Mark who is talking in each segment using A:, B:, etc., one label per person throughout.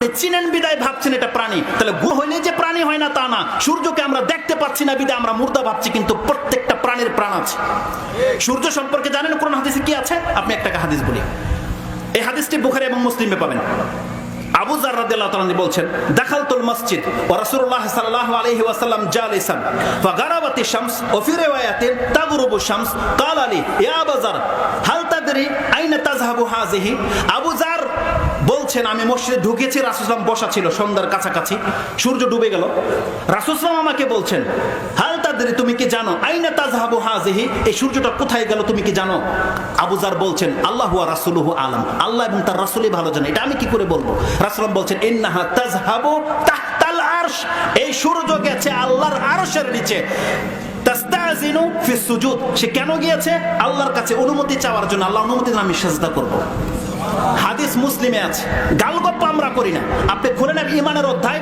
A: চিনেন বিদায় ভাবছেন এটা প্রাণী, তাহলে গুণ হইলে যে প্রাণী হয় না তা না। সূর্যকে আমরা দেখতে পাচ্ছি না বিদায় আমরা মুর্দা ভাবছি, কিন্তু প্রত্যেকটা প্রাণীর প্রাণ আছে। সূর্য সম্পর্কে জানেন কোরআন হাদিসে কি আছে? আপনি একটা হাদিস বলি, এই হাদিসটি বুখারী এবং মুসলিমে পাবেন। আবু যার রাদিয়াল্লাহু তাআলা বলছেন, দাখালতুল মসজিদ ওয়া রাসূলুল্লাহ সাল্লাল্লাহু আলাইহি ওয়াসাল্লাম জালিসান ফাগারাবাতিশ শামস ওয়া ফি রিওয়ায়াতিন তাগরুবুশ শামস ক্বালা লি ইয়া আবু যার হাল তাদরি আইনা তাযহাবু হাযিহি। আবু যার বলছেন, আমি মসজিদে ঢুকেছি, রাসূল সাল্লাল্লাহু বসা ছিল, সন্ধ্যার কাছাকাছি সূর্য ডুবে গেল। রাসূল সাল্লাল্লাহু আমাকে বলছেন, হাল তাদরি, তুমি কি জানো, আইনা তাযহাবু হাযিহি, এই সূর্যটা কোথায় গেল তুমি কি জানো? আবু যার বলছেন, আল্লাহু ওয়া রাসূলুহু আলাম, আল্লাহ এবং তার রাসূলই ভালো জানে, এটা আমি কি করে বলবো? রাসূল বলছেন, ইন্নাহা তাযহাবু তাহতাল আরশ, এই সূর্য গেছে আল্লাহর আরশের নিচে। তাস্তাযিনু ফিস সুজুদ, সে কেন গিয়েছে? আল্লাহর কাছে অনুমতি চাওয়ার জন্য। আল্লাহ অনুমতি দিলে আমি সিজদা করব। হাদিস মুসলিমে আছে, গালগপ্প আমরা করি না। আপনি খুলে নেন ঈমানের অধ্যায়,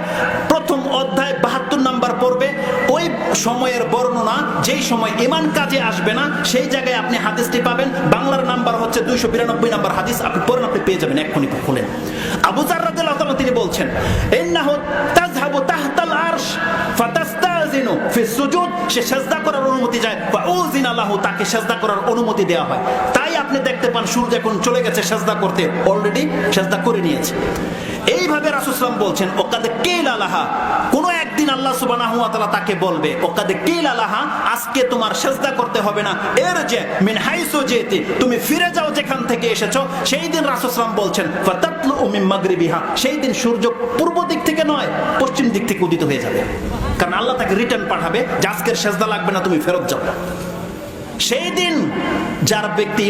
A: প্রথম অধ্যায় 72 নম্বর পড়বে, ওই সময়ের বর্ণনা, যেই সময় ঈমান কাজে আসবে না সেই জায়গায় আপনি হাদিসটি পাবেন। বাংলার নাম্বার হচ্ছে 292 নম্বর হাদিস, আপনি পড়েন, আপনি পেয়ে যাবেন এক্ষুনি খুলেন। আবু যার রাদিয়াল্লাহু তাআলা তিনি বলছেন, ইন্নাহু তাযহাবু তাহতাল আরশ ফাতাস্তাযিনু ফিস সুজুদ, সে সিজদা করার অনুমতি যায়, ফাউযিনা লাহু, তাকে সিজদা করার অনুমতি দেওয়া হয়। তাই আপনি দেখতে পান সূর্য এখন চলে গেছে সিজদা করতে, অলরেডি সিজদা করে নিয়েছে। এইভাবে রাসূল সাল্লাল্লাহু আলাইহি ওয়াসাল্লাম বলছেন, ওকাদ কিলা লাহা, কোন একদিন আল্লাহ সুবহানাহু ওয়া তাআলা তাকে বলবে, ওকাদ কিলা লাহা, আজকে তোমার সিজদা করতে হবে না, এর যে মিন হাইসু জিতি, তুমি ফিরে যাও যেখান থেকে এসেছো। সেই দিন রাসূল সাল্লাল্লাহু আলাইহি ওয়াসাল্লাম বলছেন, ফাতাতলু মিন মাগরিবিহা, সেই দিন সূর্য পূর্ব দিক থেকে নয় পশ্চিম দিক থেকে উদিত হয়ে যাবে, কারণ আল্লাহ তাকে রিটার্ন পাঠাবে যে আজকের সিজদা লাগবে না, তুমি ফেরত যাও। সেই দিন যার ব্যক্তি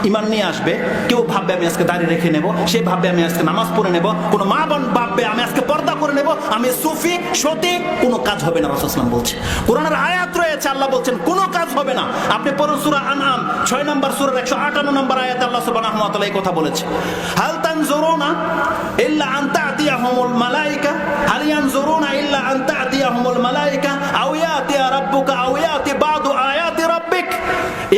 A: ইমান নিয়ে আসবে, কেউ ভাববে আমি আজকে দাড়ি রেখে নেব, সে ভাববে আমি আজকে নামাজ পড়ে নেব, কোন মা বোন ভাববে আমি আজকে পর্দা করে নেব, আমি সুফি সতী, কোনো কাজ হবে না। রাসূল সাল্লাল্লাহু আলাইহি ওয়াসাল্লাম বলছে, কোরআনের আয়াত রয়েছে, আল্লাহ বলছেন কোনো কাজ হবে না। আপনি পড়ুন সূরা আনআম 6 নম্বর সূরার 158 নম্বর আয়াতে আল্লাহ সুবহানাহু ওয়া তাআলা এই কথা বলেছে, হাল তানজুরুনা ইল্লা আন তা'তিয়াহুমুল মালায়েকা, হাল ইয়ানজুরুনা ইল্লা আন তা'তিয়াহুমুল মালায়েকা আও ইয়াতি রাব্বুকা আও ইয়াতি বা'দু আয়াতি রাব্বিক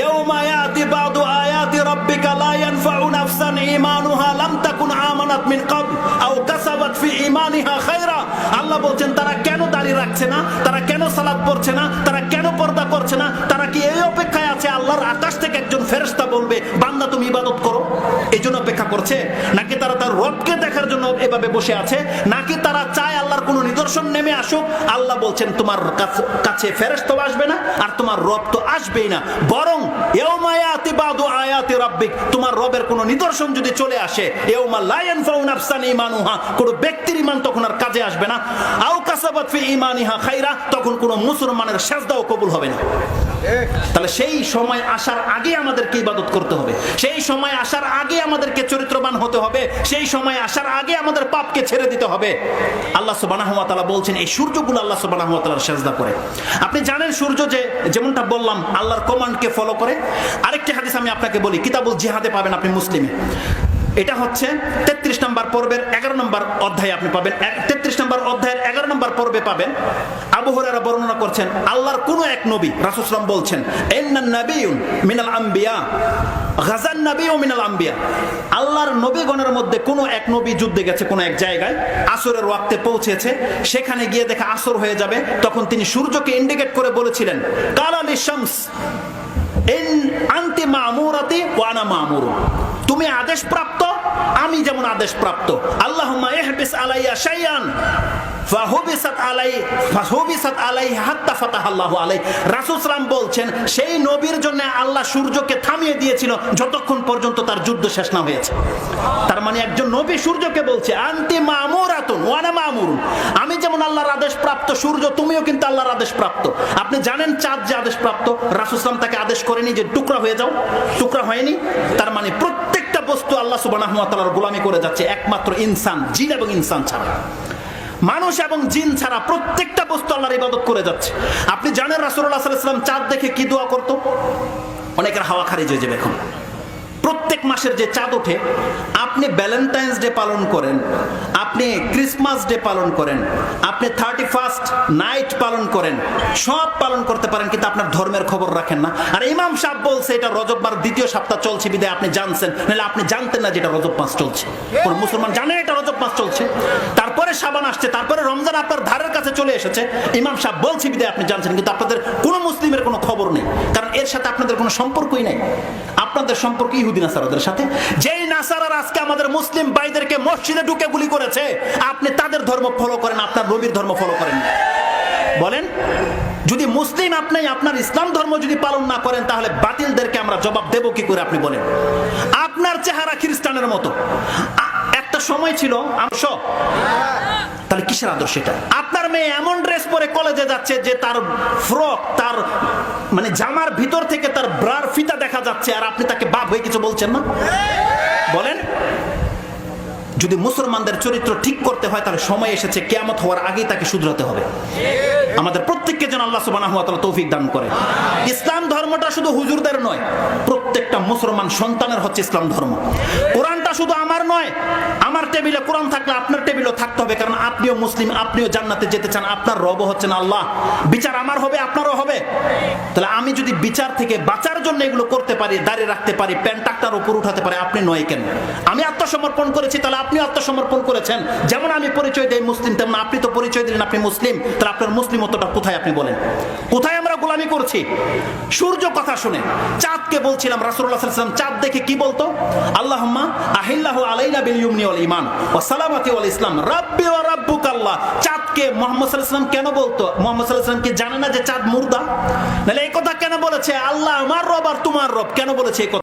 A: ইয়াউমা ইয়াতি বা'দু আয়াতি রাব্বিকা লা ইয়ানফা'ু নাফসান ঈমানুহা লাম তাকুন আমানাত মিন ক্বাবল আও কাসাবাত ফি ঈমানিহা খায়রা। আল্লাহ বলছেন, তারা কেন দাড়ি রাখছে না, তারা কেন সালাত পড়ছে না, তারা কেন পর্দা করছে না? তারা কি এই অপেক্ষায় আছে আল্লাহর আকাশ থেকে একজন ফেরেশতা বলবে বান্দা তুমি ইবাদত করো, এই জন্য অপেক্ষা করছে? নাকি তারা তার রবকে দেখার জন্য এভাবে বসে আছে? নাকি তারা চায় আল্লাহর কোনো নিদর্শন নেমে আসুক? আল্লাহ বলছেন, তোমার কাছে ফেরেশতাও আসবে না আর তোমার রব তো আসবেই না, বরং ইয়াউমা ইয়াতি বা'দু আয়াতি রাব্বিক, তোমার রবের কোনো নিদর্শন যদি চলে আসে, ইয়াউমা লা ইয়ানফা'ু নাফসান ঈমানুহা, কোনো ব্যক্তির ঈমান তখন আর কাজে আসবে না, আও কাসাবাত ফি ঈমানিহা খায়রা, তখন কোনো মুসলমানের সিজদাও কবুল হবে না। তাহলে সেই সময় আসার আগে আমাদেরকে ইবাদত করতে হবে, সেই সময় আসার আগে আমাদেরকে চরিত্রবান হতে হবে, সেই সময় আসার আগে আমাদের পাপকে ছেড়ে দিতে হবে। আল্লাহ সুবহানাহু ওয়া তাআলা বলছেন, এই সূর্যগুলো আল্লাহ সুবহানাহু ওয়া তাআলার সিজদা করে। আপনি জানেন সূর্য যে যেমনটা বললাম আল্লাহর কমান্ডকে ফলো করে। আরেকটি হাদিস আমি আপনাকে বলি, কিতাবুল জিহাদে পাবেন আপনি মুসলিমে, এটা হচ্ছে 33 নম্বর পর্বের 11 নম্বর অধ্যায়ে আপনি পাবেন, 33 নম্বর অধ্যায়ের 11 নম্বর পর্বে পাবেন। আবু হুরায়রা বর্ণনা করছেন, আল্লাহর কোন এক নবী, রাসূল সাল্লাল্লাহু আলাইহি ওয়াসাল্লাম বলছেন, ইন্নান নাবিয়্যুন মিনাল আম্বিয়া গাযান নাবিয়্যু মিনাল আম্বিয়া, আল্লাহর নবীগণের মধ্যে কোন এক নবী যুদ্ধে গেছে কোন এক জায়গায়, আসরের ওয়াক্তে পৌঁছেছে, সেখানে গিয়ে দেখে আসর হয়ে যাবে, তখন তিনি সূর্যকে ইন্ডিকেট করে বলেছিলেন, কালা লিশ-শামস ইন আনতি মা'মুরাতি ওয়া আনা মা'মুরুন, তুমি আদেশপ্রাপ্ত, আমি যেমন আদেশপ্রাপ্ত। আল্লাহুম্মা ইহবিস আলাইয়া শাইআন ফাহুবিসাত আলাইহি হাত্তা ফাতাহাল্লাহু আলাইহি। রাসূল সাল্লাল্লাহু আলাইহি বলছেন, সেই নবীর জন্য আল্লাহ সূর্যকে থামিয়ে দিয়েছিল যতক্ষণ পর্যন্ত তার যুদ্ধ শেষ না হয়েছে। তার মানে একজন নবী সূর্যকে বলছে, আনতি মা'মুরাতুন ওয়া আনা মা'মুরুন, আমি যেমন আল্লাহর আদেশপ্রাপ্ত, সূর্য তুমিও কিন্তু আল্লাহর আদেশপ্রাপ্ত। আপনি জানেন চাঁদ যে আদেশপ্রাপ্ত, রাসূল সাল্লাল্লাহু আলাইহি ওয়াসাল্লাম তাকে আদেশ করেনি যে টুকরা হয়ে যাও, টুকরা হয়নি। তার মানে প্রত্যেকটা বস্তু আল্লাহ সুবহানাহু ওয়া তাআলার গোলামি করে যাচ্ছে, একমাত্র ইনসান, জিন এবং ইনসান ছাড়া, মানুষ এবং জিন ছাড়া প্রত্যেকটা বস্তু আল্লাহর ইবাদত করে যাচ্ছে। আপনি জানেন রাসূলুল্লাহ সাল্লাল্লাহু আলাইহি ওয়াসাল্লাম চাঁদ দেখে কি দোয়া করতো? অনেকের হাওয়া খারিজ হয়ে যাবে এখন। প্রত্যেক মাসের যে চাঁদ ওঠে, আপনি ভ্যালেন্টাইন্স ডে পালন করেন, আপনি ক্রিসমাস ডে পালন করেন, আপনি 31st নাইট পালন করেন, সব পালন করতে পারেন, কিন্তু আপনার ধর্মের খবর রাখেন না। আর ইমাম সাহেব বলছে এটা রজব মাস দ্বিতীয় সপ্তাহ চলছে বিদায় আপনি জানছেন, নাহলে আপনি জানতেন না যেটা রজব মাস চলছে। কোন মুসলমান জানে এটা রজব মাস চলছে? তারপরে শাবান আসছে, তারপরে রমজান আপনার ধারের কাছে চলে এসেছে, ইমাম সাহেব বলছি বিদায় আপনি জানছেন, কিন্তু আপনাদের কোনো মুসলিমের কোনো খবর নেই, কারণ এর সাথে আপনাদের কোনো সম্পর্কই নাই। আপনাদের সম্পর্ক ইহুদি নাসারাদের সাথে। যেই নাসারারা আজকে আমাদের মুসলিম ভাইদেরকে মসজিদে ঢুকে গুলি করেছে, আপনি তাদের ধর্ম ফলো করেন, আপনার নবীর ধর্ম ফলো করেন। বলেন, যদি মুসলিম আপনি আপনার ইসলাম ধর্ম যদি পালন না করেন, তাহলে বাতিলদেরকে আমরা জবাব দেব কি করে? আপনি বলেন। আপনার চেহারা খ্রিস্টানের মতো। একটা সময় ছিল তাহলে কিসের আদর্শ এটা? আপনার মেয়ে এমন ড্রেস পরে কলেজে যাচ্ছে যে তার ফ্রক, তার মানে জামার ভিতর থেকে তার ব্রার ফিতা দেখা যাচ্ছে, আর আপনি তাকে বাপ হয়ে কিছু বলছেন না? বলেন, যদি মুসলমানদের চরিত্র ঠিক করতে হয়, তাহলে সময় এসেছে কিয়ামত হওয়ার আগেই তাকে শুধরাতে হবে। আমাদের প্রত্যেককে যেন আল্লাহ সুবহানাহু ওয়া তাআলা তৌফিক দান করে। ইসলাম ধর্মটা শুধু হুজুরদের নয়, প্রত্যেকটা মুসলমান সন্তানের হচ্ছে ইসলাম ধর্ম। কোরআনটা শুধু আমার নয়, আমার টেবিলে কোরআন থাকলে আপনার টেবিলেও থাকতে হবে, কারণ আপনিও মুসলিম, আপনিও জান্নাতে যেতে চান, আপনার রব হচ্ছেন আল্লাহ। বিচার আমার হবে, আপনারও হবে। তাহলে আমি যদি বিচার থেকে বাঁচার জন্য এগুলো করতে পারি, দাঁড়িয়ে রাখতে পারি, প্যান্ট টাকটার উপর উঠাতে পারি, আপনি নয় কেন? আমি আত্মসমর্পণ করেছি, তাহলে আপনি আত্মসমর্পণ করেছেন। যেমন আমি পরিচয় দেই মুসলিম, তেমন আপনি তো পরিচয় দিলেন আপনি মুসলিম। তাহলে আপনার মুসলিমত্বটা কোথায়? আপনি বলেন, কোথায় আমরা গোলামি করছি? সূর্য কথা শুনে, চাঁদকে বলছিলাম, রাসূলুল্লাহ সাল্লাল্লাহু আলাইহি ওয়াসাল্লাম চাঁদ দেখে কি বলতো? আল্লাহুম্মা আহিল্লাহু আলাইনা বিল ইউমনি ওয়াল ঈমান ওয়া সালামাতি ওয়াল ইসলাম রাব্বি ওয়া রাব্বুকাল্লাহ। চাঁদকে মুহাম্মদ সাল্লাল্লাহু আলাইহি ওয়াসাল্লাম কেন বলতো? মুহাম্মদ সাল্লাল্লাহু আলাইহি ওয়াসাল্লাম কি জানে না যে চাঁদ মুর্দা? নাহলে এই কথা কেন বলেছে? আল্লাহ আমার রব আর তোমার রব কেন বলেছে এই কথা?